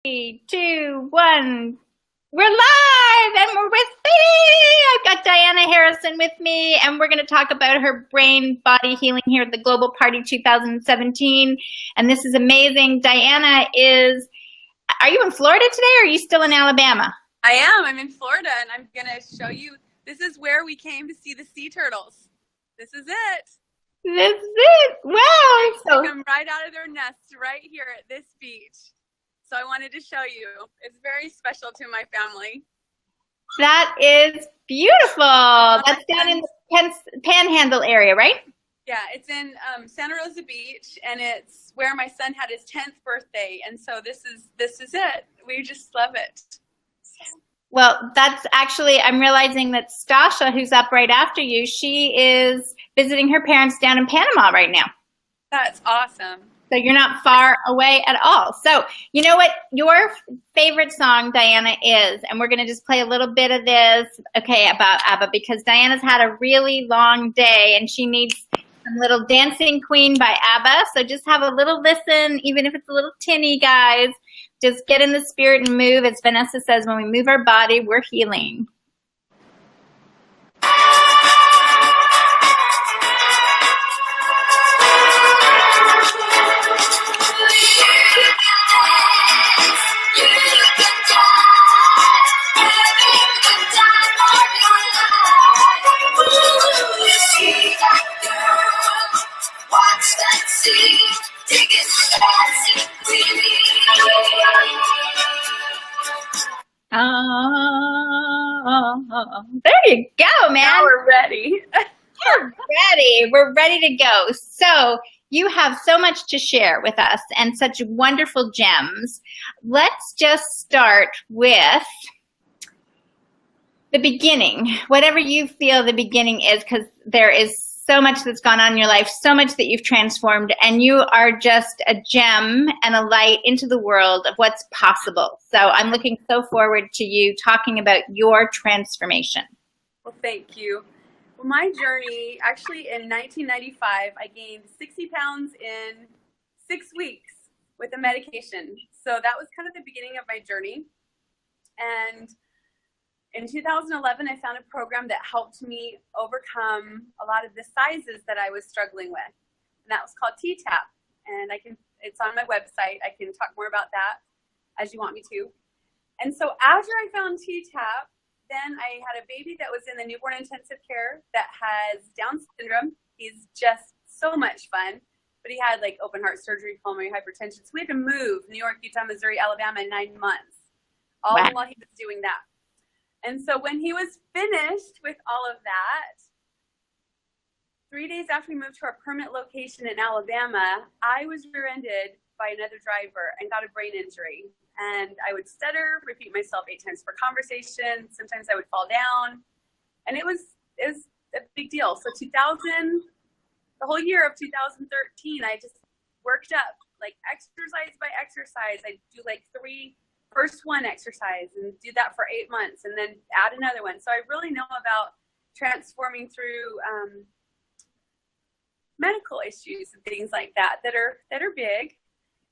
Three, two, one. We're live and we're with me. I've got Diana Harrison with me, and we're going to talk about her brain body healing here at the Global Party 2017. And this is amazing. Diana are you in Florida today, or are you still in Alabama? I am. I'm in Florida, and I'm going to show you. This is where we came to see the sea turtles. This is it. This is it. Wow. So come right out of their nests right here at this beach. So I wanted to show you. It's very special to my family. That is beautiful. That's down in the Panhandle area, right? Yeah, it's in Santa Rosa Beach, and it's where my son had his 10th birthday. And so this is it. We just love it. Well, that's actually, I'm realizing that Stasha, who's up right after you, she is visiting her parents down in Panama right now. That's awesome. So you're not far away at all. So you know what your favorite song, Diana, is, and we're going to just play a little bit of this, okay, about ABBA, because Diana's had a really long day and she needs some little Dancing Queen by ABBA. So just have a little listen, even if it's a little tinny, guys. Just get in the spirit and move. As Vanessa says, when we move our body, we're healing. There you go, man. Now we're ready. We're ready to go. So you have so much to share with us and such wonderful gems. Let's just start with the beginning, whatever you feel the beginning is, because there is so much that's gone on in your life, so much that you've transformed, and you are just a gem and a light into the world of what's possible. So I'm looking so forward to you talking about your transformation. Well, thank you. Well, my journey, actually in 1995, I gained 60 pounds in 6 weeks with a medication. So that was kind of the beginning of my journey. And in 2011, I found a program that helped me overcome a lot of the sizes that I was struggling with. And that was called T-TAP. And it's on my website. I can talk more about that as you want me to. And so after I found T-TAP, then I had a baby that was in the newborn intensive care that has Down syndrome. He's just so much fun. But he had like open heart surgery, pulmonary hypertension. So we had to move New York, Utah, Missouri, Alabama in 9 months. All while he was doing that. And so when he was finished with all of that, 3 days after we moved to our permanent location in Alabama, I was rear-ended by another driver and got a brain injury. And I would stutter, repeat myself 8 times per conversation. Sometimes I would fall down. And it was a big deal. So the whole year of 2013, I just worked up, like exercise by exercise. I'd do like 3 first one exercise and do that for 8 months and then add another one. So I really know about transforming through medical issues and things like that are big.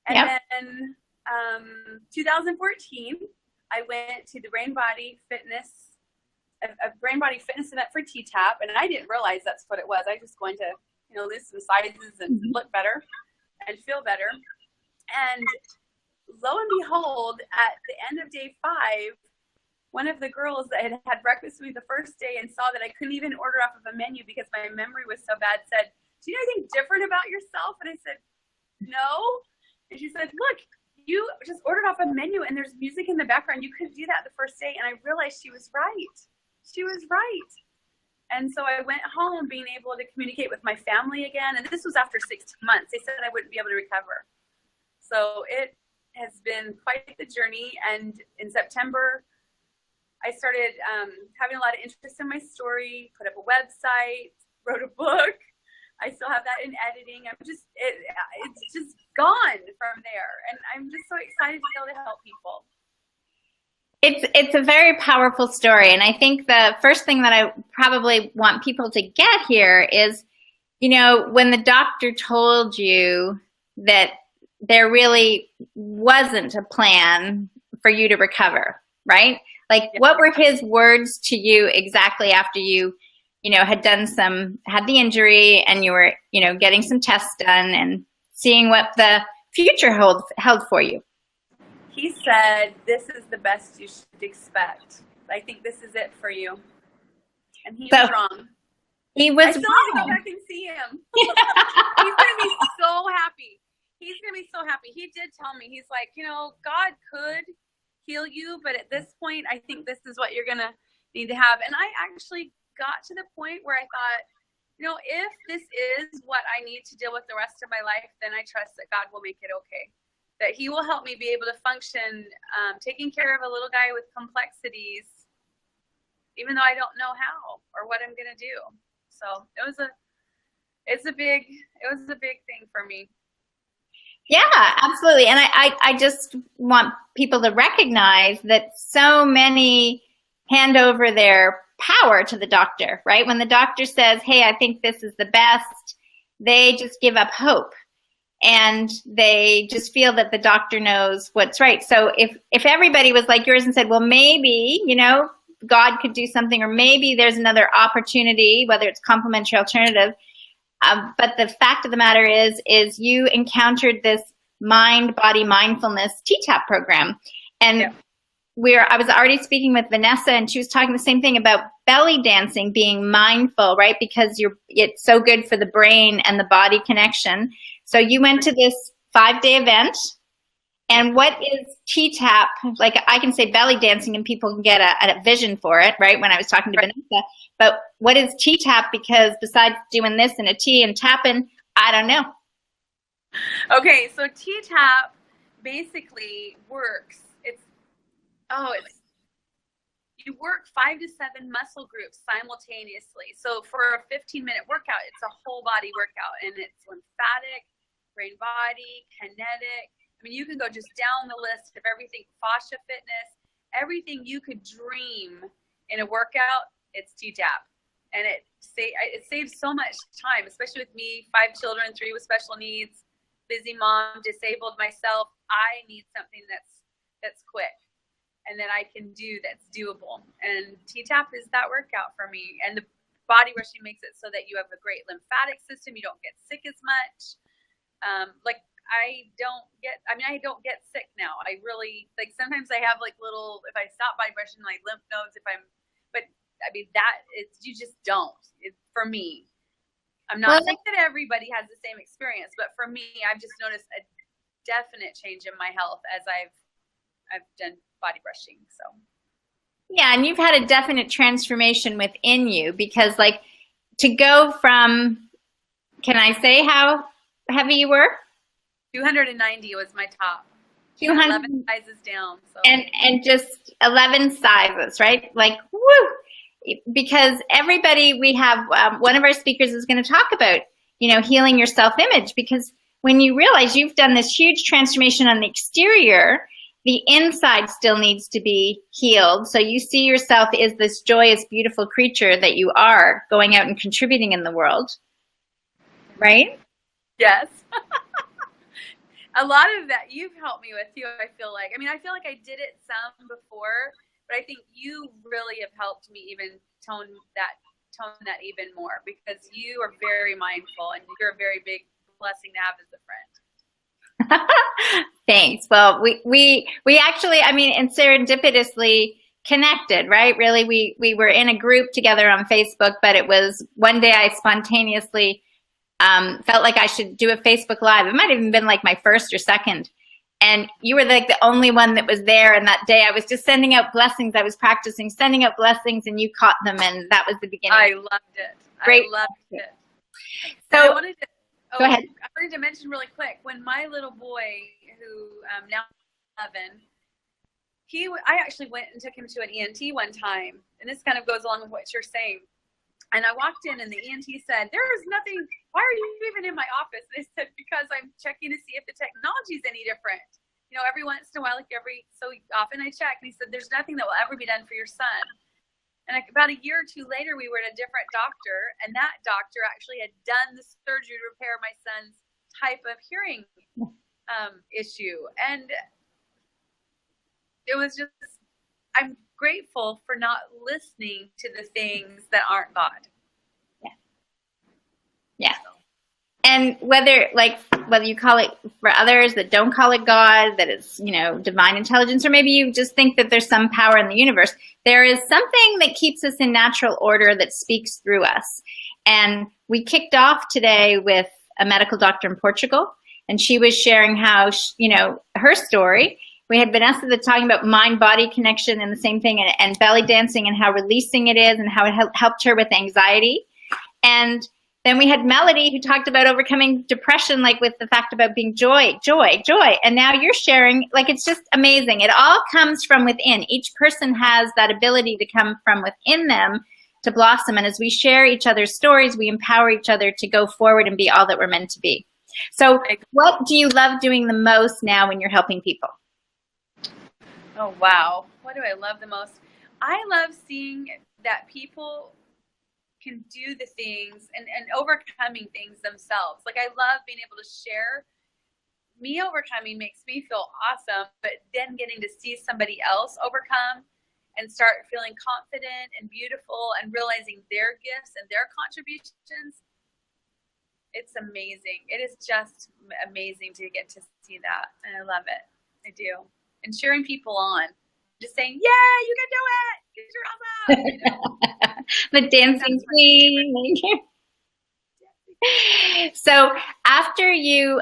And then 2014, I went to the brain body fitness event for T-TAP, and I didn't realize that's what it was. I was just going to, lose some sizes and look better and feel better. And lo and behold, at the end of day 5, one of the girls that had breakfast with me the first day and saw that I couldn't even order off of a menu because my memory was so bad said, "Do you know anything different about yourself?" And I said, "No." And she said, "Look, you just ordered off a menu and there's music in the background. You couldn't do that the first day." And I realized she was right. She was right. And so I went home being able to communicate with my family again. And this was after 16 months. They said I wouldn't be able to recover. So it has been quite the journey. And in September, I started having a lot of interest in my story, put up a website, wrote a book. I still have that in editing. It's just gone from there. And I'm just so excited to be able to help people. It's a very powerful story. And I think the first thing that I probably want people to get here is, when the doctor told you that there really wasn't a plan for you to recover, right? Like, what were his words to you exactly after you had had the injury and you were, getting some tests done and seeing what the future held for you? He said, "This is the best you should expect. I think this is it for you." And he was wrong. He was I still need to go back and see him. He's going to be so happy. He's going to be so happy. He did tell me, he's like, God could heal you, but at this point, I think this is what you're going to need to have. And I actually got to the point where I thought, if this is what I need to deal with the rest of my life, then I trust that God will make it okay. That he will help me be able to function, taking care of a little guy with complexities, even though I don't know how or what I'm going to do. So it was a big thing for me. Yeah, absolutely. And I just want people to recognize that so many hand over their power to the doctor, right? When the doctor says, hey, I think this is the best, they just give up hope. And they just feel that the doctor knows what's right. So if everybody was like yours and said, well, maybe, God could do something, or maybe there's another opportunity, whether it's complementary alternative. But the fact of the matter is you encountered this mind-body mindfulness TTAP program. And I was already speaking with Vanessa, and she was talking the same thing about belly dancing, being mindful, right? Because it's so good for the brain and the body connection. So you went to this 5-day event. And what is TTAP? Like, I can say belly dancing and people can get a vision for it, right? When I was talking to Vanessa. But what is TTAP? Because besides doing this and a T and tapping, I don't know. Okay, so TTAP basically works. You work 5 to 7 muscle groups simultaneously. So for a 15-minute workout, it's a whole body workout, and it's lymphatic, brain body, kinetic. I mean, you can go just down the list of everything, fascia fitness, everything you could dream in a workout, it's TTAP. And it saves so much time, especially with me, 5 children, 3 with special needs, busy mom, disabled myself. I need something that's quick and that I can do, that's doable. And TTAP is that workout for me. And the body rushing makes it so that you have a great lymphatic system. You don't get sick as much. I don't get sick now. I really, sometimes I have if I stop body brushing, lymph nodes, you just don't. For me, I'm not saying that everybody has the same experience, but for me, I've just noticed a definite change in my health as I've done body brushing. So. Yeah. And you've had a definite transformation within you, because to go from, can I say how heavy you were? 290 was my top. 11 sizes down. So. And just 11 sizes, right? Woo! Because everybody, we have, one of our speakers is going to talk about, healing your self-image, because when you realize you've done this huge transformation on the exterior, the inside still needs to be healed. So you see yourself as this joyous, beautiful creature that you are, going out and contributing in the world, right? Yes. A lot of that you've helped me with too, I feel like. I feel like I did it some before, but I think you really have helped me even tone that even more, because you are very mindful and you're a very big blessing to have as a friend. Thanks. Well, we actually, and serendipitously connected, right? Really, we were in a group together on Facebook, but it was one day I spontaneously felt like I should do a Facebook Live. It might have even been my first or second. And you were the only one that was there. And that day I was just sending out blessings. I was practicing sending out blessings, and you caught them. And that was the beginning. I loved it. Great. I loved it. So I wanted to, go ahead. I wanted to mention really quick, when my little boy, who now 11, I actually went and took him to an ENT one time. And this kind of goes along with what you're saying. And I walked in, and the ENT said, "There is nothing. Why are you even in my office?" And I said, "Because I'm checking to see if the technology is any different. Every once in a while, every so often I check." And he said, "There's nothing that will ever be done for your son." And about a year or two later, we were at a different doctor, and that doctor actually had done the surgery to repair my son's type of hearing. issue. And it was just, I'm grateful for not listening to the things that aren't God. Yeah. Yeah. And whether you call it for others that don't call it God, that it's, divine intelligence, or maybe you just think that there's some power in the universe, there is something that keeps us in natural order that speaks through us. And we kicked off today with a medical doctor in Portugal, and she was sharing how, her story. We had Vanessa that's talking about mind-body connection and the same thing, and belly dancing and how releasing it is and how it helped her with anxiety. And then we had Melody who talked about overcoming depression, like with the fact about being joy. And now you're sharing, it's just amazing. It all comes from within. Each person has that ability to come from within them to blossom. And as we share each other's stories, we empower each other to go forward and be all that we're meant to be. So what do you love doing the most now when you're helping people? Oh, wow. What do I love the most? I love seeing that people can do the things and overcoming things themselves. I love being able to share. Me overcoming makes me feel awesome, but then getting to see somebody else overcome and start feeling confident and beautiful and realizing their gifts and their contributions, it's amazing. It is just amazing to get to see that, and I love it. I do. And cheering people on, just saying, "Yeah, you can do it! You're awesome!" The dancing queen. So after you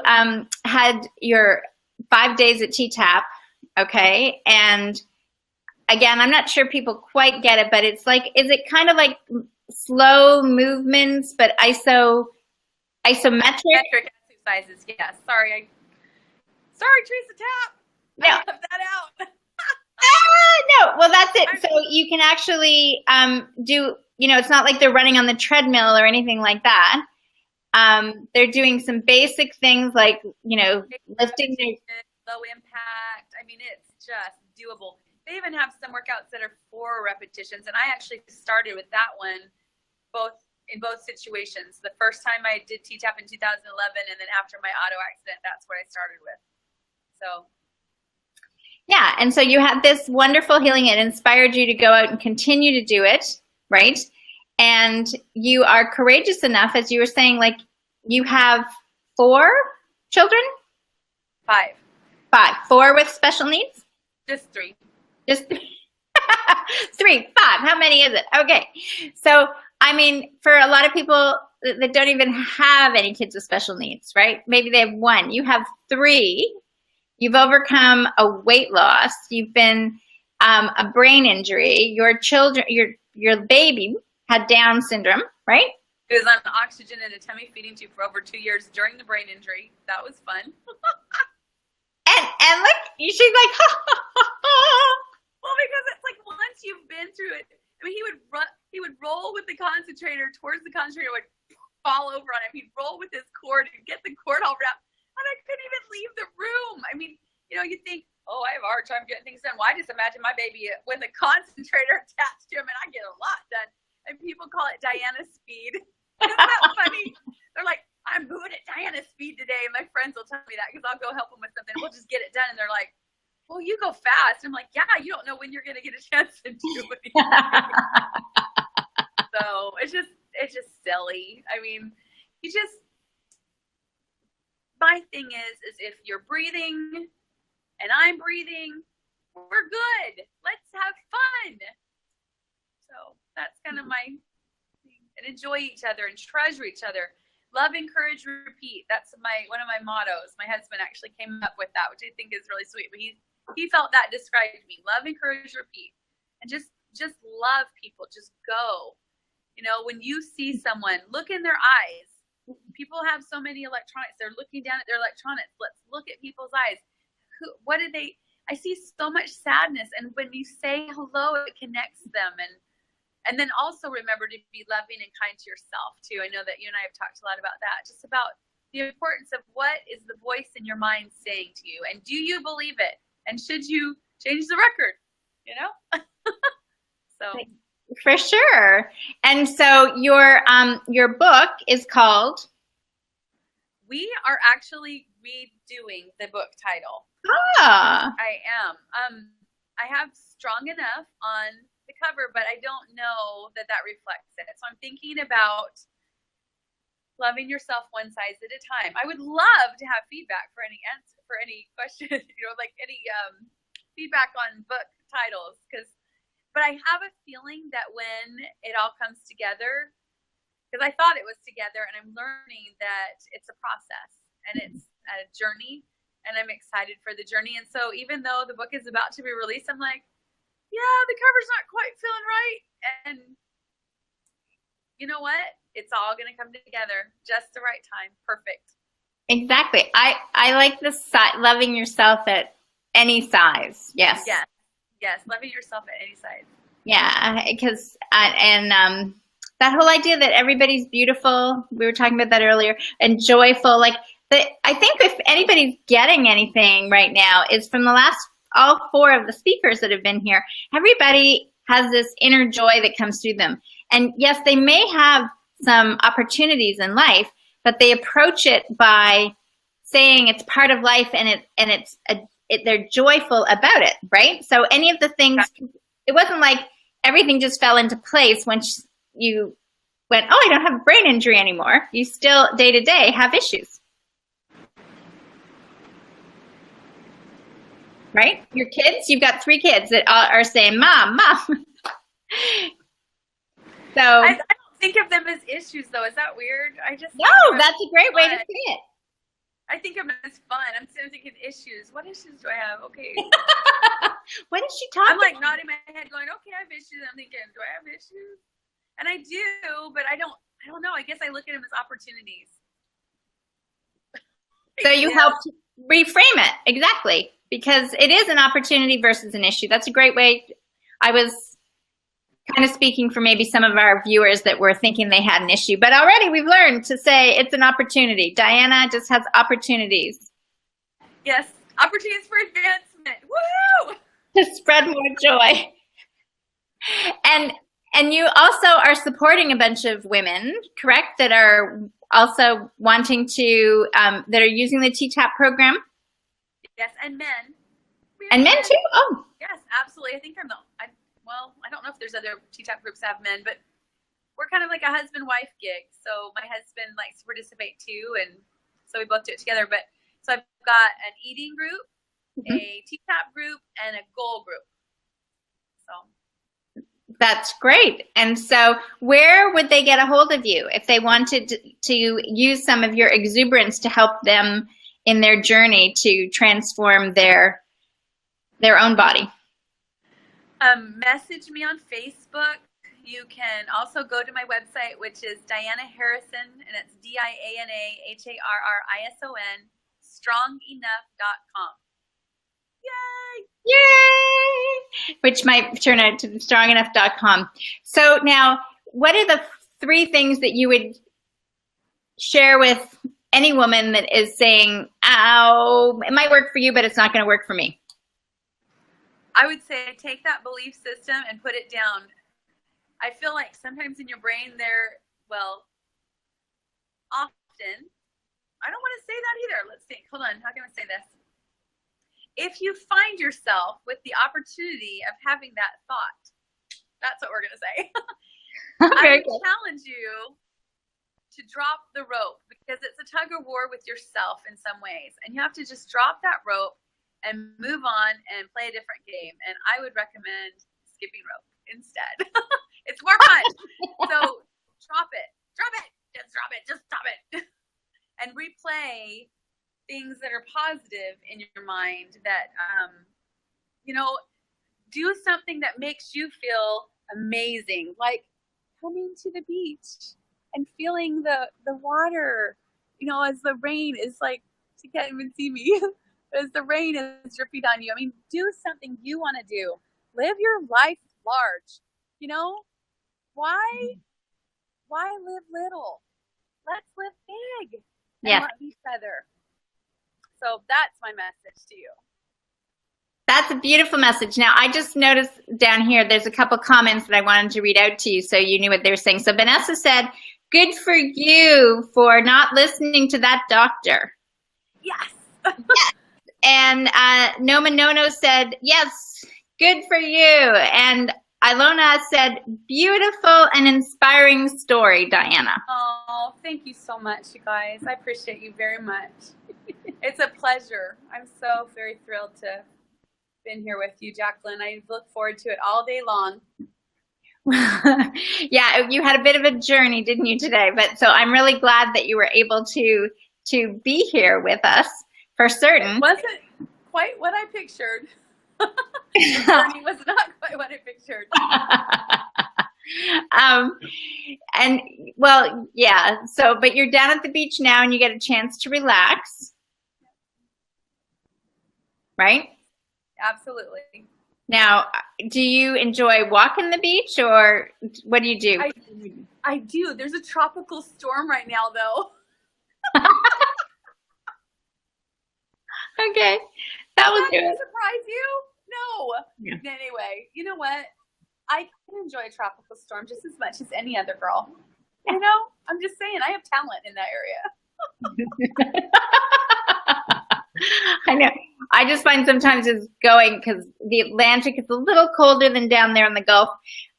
had your 5 days at TTAP, okay, and again, I'm not sure people quite get it, but it's is it kind of like slow movements, but isometric? Isometric exercises, yes. Sorry, Teresa Tap. No. I left that out. No, well, that's it. So you can actually do, it's not like they're running on the treadmill or anything like that. They're doing some basic things like, lifting their low impact. I mean, it's just doable. They even have some workouts that are 4 repetitions, and I actually started with that one in both situations. The first time I did TTAP in 2011, and then after my auto accident, that's what I started with. So. Yeah, and so you had this wonderful healing. It inspired you to go out and continue to do it, right? And you are courageous enough, as you were saying, you have 4 children? 5. 4 with special needs? Just 3. Just 3, 5. How many is it? Okay. So, for a lot of people that don't even have any kids with special needs, right? Maybe they have 1. You have 3. You've overcome a weight loss. You've been a brain injury. Your children, your baby had Down syndrome, right? It was on oxygen and a tummy feeding tube for over 2 years during the brain injury. That was fun. and look, she's like, well, because it's once you've been through it. He would roll with the concentrator towards the concentrator, would fall over on him. He'd roll with his cord and get the cord all wrapped. And I couldn't even leave the room. You think, oh, I have a hard time getting things done. Well, I just imagine my baby with a concentrator attached to him, and I get a lot done. And people call it Diana speed. Isn't that funny? They're like, I'm moving at Diana speed today. And my friends will tell me that because I'll go help them with something. We'll just get it done. And they're like, well, you go fast. I'm like, yeah, you don't know when you're going to get a chance to do it. So it's just silly. My thing is if you're breathing and I'm breathing, we're good. Let's have fun. So that's kind of my thing. And enjoy each other and treasure each other. Love, encourage, repeat. That's one of my mottos. My husband actually came up with that, which I think is really sweet. But he felt that described me. Love, encourage, repeat. And just love people. Just go. When you see someone, look in their eyes. People have so many electronics. They're looking down at their electronics. Let's look at people's eyes. What did they? I see so much sadness, and when you say hello, it connects them. And then also remember to be loving and kind to yourself too. I know that you and I have talked a lot about that. Just about the importance of what is the voice in your mind saying to you, and do you believe it? And should you change the record? So. For sure. And so your book is called We are actually redoing the book title. Ah. I am. I have Strong Enough on the cover, but I don't know that reflects it. So I'm thinking about loving yourself one size at a time. I would love to have feedback for any answer, for any question, like any feedback on book titles, but I have a feeling that when it all comes together, because I thought it was together, and I'm learning that it's a process and it's a journey, and I'm excited for the journey. And so even though the book is about to be released, I'm like, yeah, the cover's not quite feeling right. And you know what? It's all going to come together just the right time. Perfect. Exactly. I like the loving yourself at any size. Yes. Yes. Yes. Loving yourself at any size. Yeah. Because, that whole idea that everybody's beautiful, we were talking about that earlier, and joyful, I think if anybody's getting anything right now is from all 4 of the speakers that have been here, everybody has this inner joy that comes through them. And yes, they may have some opportunities in life, but they approach it by saying it's part of life, and they're joyful about it, right? So any of the things, it wasn't like everything just fell into place once you went, oh, I don't have a brain injury anymore. You still day to day have issues. Right? Your kids, you've got 3 kids that are saying, Mom. So I don't think of them as issues, though. Is that weird? No, that's a great way to see it. I think of them as fun. I'm thinking issues. What issues do I have? Okay. What is she talking about? I'm nodding my head going, okay, I have issues. I'm thinking, do I have issues? And I do, but I don't know. I guess I look at them as opportunities. So you helped reframe it. Exactly. Because it is an opportunity versus an issue. That's a great way. I was kind of speaking for maybe some of our viewers that were thinking they had an issue, but already we've learned to say it's an opportunity. Diana just has opportunities. Yes, opportunities for advancement. Woo! To spread more joy. And you also are supporting a bunch of women, correct, that are also wanting to, that are using the TTAP program? Yes, and men. And men too? Oh. Yes, absolutely. I think I don't know if there's other TTAP groups that have men, but we're kind of like a husband-wife gig. So my husband likes to participate too, and so we both do it together. But so I've got an eating group, a TTAP group, and a goal group. So that's great. And so where would they get a hold of you if they wanted to use some of your exuberance to help them in their journey to transform their own body? Message me on Facebook. You can also go to my website, which is Diana Harrison, and it's DianaHarrison, strongenough.com. Yay! Yay! Which might turn out to strongenough.com. So now, what are the 3 things that you would share with any woman that is saying, oh, it might work for you, but it's not going to work for me? I would say take that belief system and put it down. I feel like sometimes in your brain often, I don't want to say that either. Let's think. Hold on. How can I say this? If you find yourself with the opportunity of having that thought, that's what we're going to say. I would challenge you to drop the rope, because it's a tug of war with yourself in some ways. And you have to just drop that rope and move on and play a different game. And I would recommend skipping rope instead. It's more fun. So drop it, just drop it, just stop it. And replay things that are positive in your mind that, do something that makes you feel amazing. Like coming to the beach and feeling the water, as the rain is like, you can't even see me. As the rain is dripping on you. I mean, do something you want to do. Live your life large. Why live little? Let's live big. And love each other. So that's my message to you. That's a beautiful message. Now, I just noticed down here, there's a couple comments that I wanted to read out to you so you knew what they were saying. So Vanessa said, good for you for not listening to that doctor. Yes. And Noma Nono said, yes, good for you. And Ilona said, beautiful and inspiring story, Diana. Oh, thank you so much, you guys. I appreciate you very much. It's a pleasure. I'm so very thrilled to have been here with you, Jacqueline. I look forward to it all day long. Yeah, you had a bit of a journey, didn't you, today? But so I'm really glad that you were able to be here with us for certain. It wasn't quite what I pictured. The journey was not quite what I pictured. And well, yeah. So, but you're down at the beach now, and you get a chance to relax, right? Absolutely. Now, do you enjoy walking the beach, or what do you do? I do. There's a tropical storm right now, though. Okay, that was good. Surprise you? No. Yeah. Anyway, you know what? I can enjoy a tropical storm just as much as any other girl. You know, I'm just saying, I have talent in that area. I know. I just find sometimes it's going because the Atlantic is a little colder than down there in the Gulf.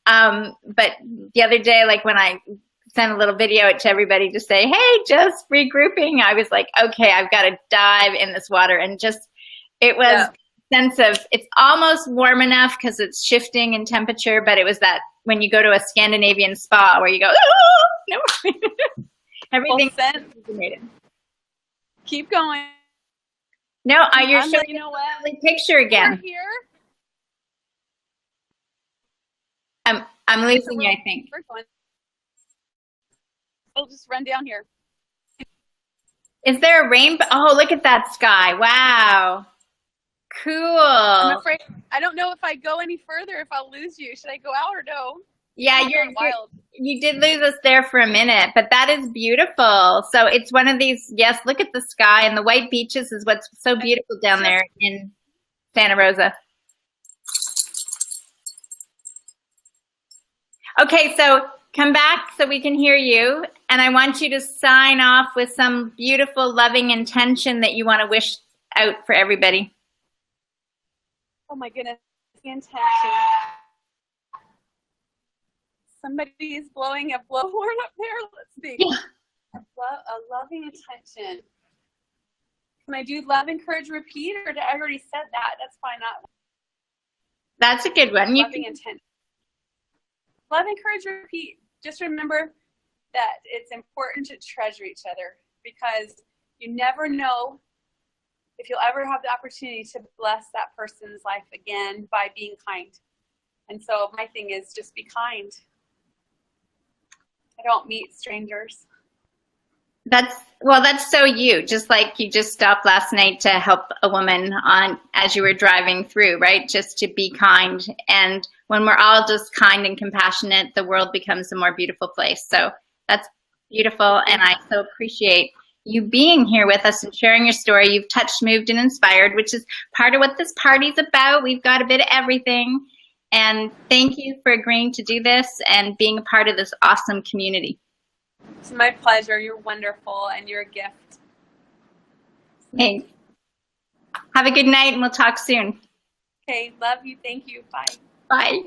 But the other day, like when I sent a little video to everybody to say, hey, just regrouping, I was like, okay, I've got to dive in this water. And just, it was a sense of, it's almost warm enough because it's shifting in temperature, but it was that when you go to a Scandinavian spa where you go, oh, no. Everything's fascinated. Keep going. No, you're showing you know what? the picture again. Here. I'm losing you, I think. We'll just run down here. Is there a rainbow? Oh, look at that sky. Wow. Cool. I'm afraid, I don't know if I go any further if I'll lose you. Should I go out or no? Yeah, you did lose us there for a minute, but that is beautiful. So it's one of these, yes, look at the sky, and the white beaches is what's so beautiful down there in Santa Rosa. Okay, so come back so we can hear you, and I want you to sign off with some beautiful, loving intention that you want to wish out for everybody. Oh my goodness, the intention. Somebody is blowing a blowhorn up there. Let's see. Yeah. A loving intention. Can I do love, encourage, repeat, or did I already said that? That's fine. That's a good one. Loving intention. Love, encourage, repeat. Just remember that it's important to treasure each other because you never know if you'll ever have the opportunity to bless that person's life again by being kind. And so my thing is just be kind. I don't meet strangers. That's so you, just like you just stopped last night to help a woman as you were driving through, right? Just to be kind. And when we're all just kind and compassionate, the world becomes a more beautiful place. So that's beautiful. And I so appreciate you being here with us and sharing your story. You've touched, moved, and inspired, which is part of what this party's about. We've got a bit of everything. And thank you for agreeing to do this and being a part of this awesome community. It's my pleasure. You're wonderful, and you're a gift. Thanks. Have a good night, and we'll talk soon. Okay, love you. Thank you. Bye. Bye.